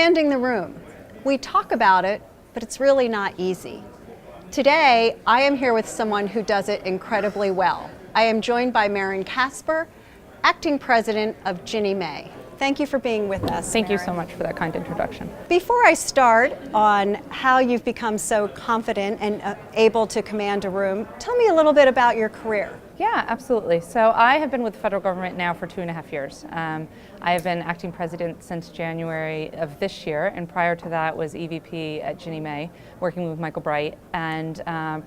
Commanding the room. We talk about it, but it's really not easy. Today, I am here with someone who does it incredibly well. I am joined by Maren Kasper, Acting President of Ginnie Mae. Thank you for being with us, Thank Maren. you so much for that kind introduction. Before I start on how you've become so confident and able to command a room, tell me a little bit about your career. Yeah, absolutely. So I have been with the federal government now for 2.5 years. I have been acting president since January of this year, and prior to that was EVP at Ginnie Mae, working with Michael Bright. And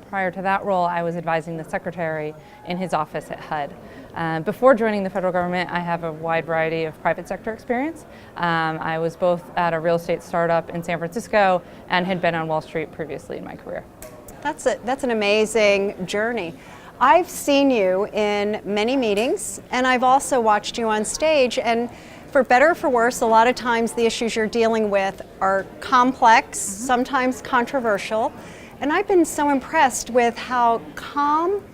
prior to that role, I was advising the secretary in his office at HUD. Before joining the federal government, I have a wide variety of private sector experience. I was both at a real estate startup in San Francisco and had been on Wall Street previously in my career. That's an amazing journey. I've seen you in many meetings, and I've also watched you on stage, and for better or for worse, a lot of times the issues you're dealing with are complex, sometimes controversial, and I've been so impressed with how calm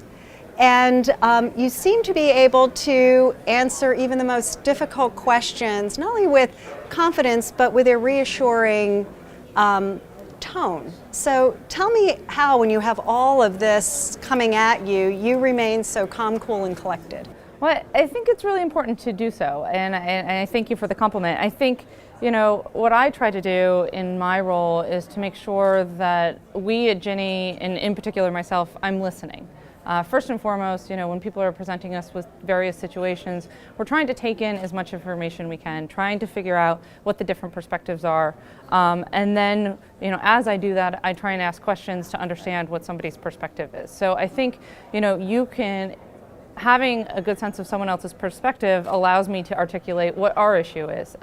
and you seem to be able to answer even the most difficult questions, not only with confidence, but with a reassuring tone. So tell me how, when you have all of this coming at you, you remain so calm, cool, and collected. Well, I think it's really important to do so, and I thank you for the compliment. I think, you know, what I try to do in my role is to make sure that we at Ginnie, and in particular myself, I'm listening. First and foremost, you know, when people are presenting us with various situations, we're trying to take in as much information we can, trying to figure out what the different perspectives are. And then, you know, as I do that, I try and ask questions to understand what somebody's perspective is. So I think, you know, having a good sense of someone else's perspective allows me to articulate what our issue is.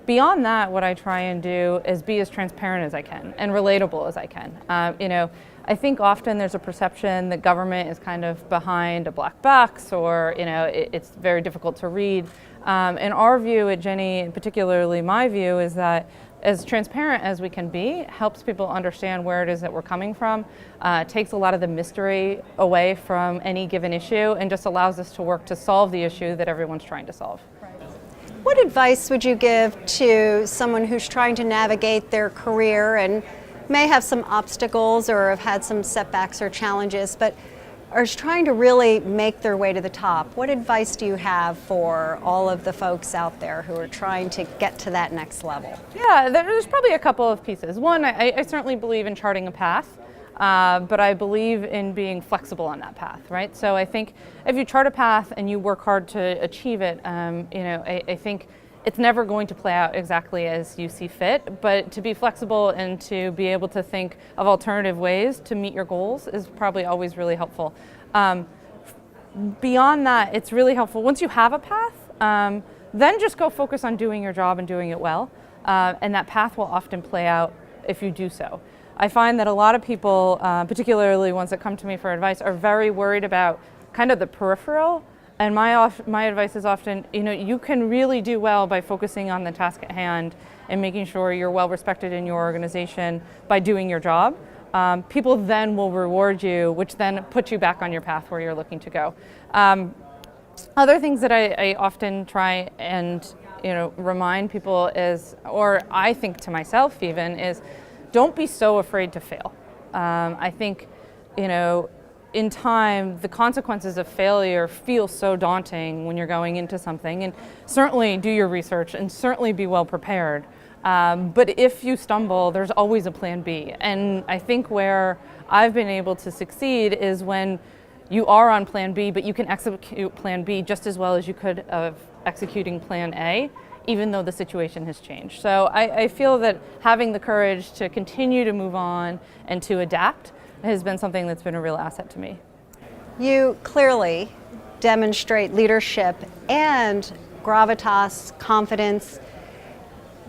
Beyond that, what I try and do is be as transparent as I can and relatable as I can. You know, I think often there's a perception that government is kind of behind a black box, or, you know, it's very difficult to read. And our view at Ginnie, and particularly my view, is that as transparent as we can be helps people understand where it is that we're coming from, takes a lot of the mystery away from any given issue, and just allows us to work to solve the issue that everyone's trying to solve. What advice would you give to someone who's trying to navigate their career and may have some obstacles or have had some setbacks or challenges, but are trying to really make their way to the top? What advice do you have for all of the folks out there who are trying to get to that next level? Yeah, there's probably a couple of pieces. One, I certainly believe in charting a path, but I believe in being flexible on that path, right? So I think if you chart a path and you work hard to achieve it, you know, I think it's never going to play out exactly as you see fit, but to be flexible and to be able to think of alternative ways to meet your goals is probably always really helpful. Beyond that, it's really helpful once you have a path, then just go focus on doing your job and doing it well, and that path will often play out if you do so. I find that a lot of people, particularly ones that come to me for advice, are very worried about kind of the peripheral. And my advice is often, you know, you can really do well by focusing on the task at hand and making sure you're well respected in your organization by doing your job. People then will reward you, which then puts you back on your path where you're looking to go. Other things that I often try and, you know, remind people is, or I think to myself even, is don't be so afraid to fail. I think, you know, in time, the consequences of failure feel so daunting when you're going into something, and certainly do your research and certainly be well prepared. But if you stumble, there's always a plan B. And I think where I've been able to succeed is when you are on plan B, but you can execute plan B just as well as you could of executing plan A, even though the situation has changed. So I feel that having the courage to continue to move on and to adapt has been something that's been a real asset to me. You clearly demonstrate leadership and gravitas, confidence.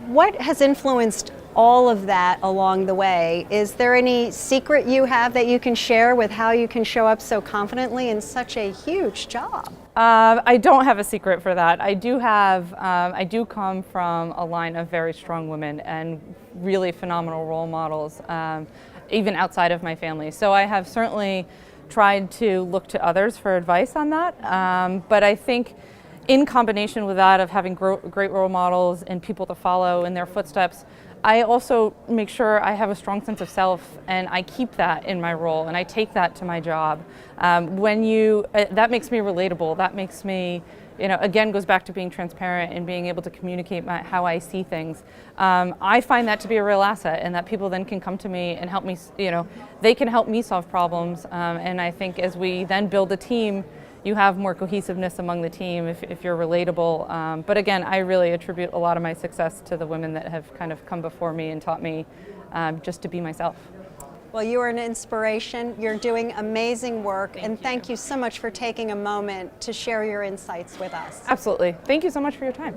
What has influenced all of that along the way? Is there any secret you have that you can share with how you can show up so confidently in such a huge job? I don't have a secret for that. I do come from a line of very strong women and really phenomenal role models, even outside of my family. So I have certainly tried to look to others for advice on that. But I think, in combination with that of having great role models and people to follow in their footsteps, I also make sure I have a strong sense of self, and I keep that in my role, and I take that to my job. That makes me relatable. That makes me, again, goes back to being transparent and being able to communicate how I see things. I find that to be a real asset, and that people then can come to me and help me, they can help me solve problems. And I think as we then build a team, you have more cohesiveness among the team if you're relatable. But again, I really attribute a lot of my success to the women that have kind of come before me and taught me just to be myself. Well, you are an inspiration. You're doing amazing work, and thank you so much for taking a moment to share your insights with us. Absolutely. Thank you so much for your time.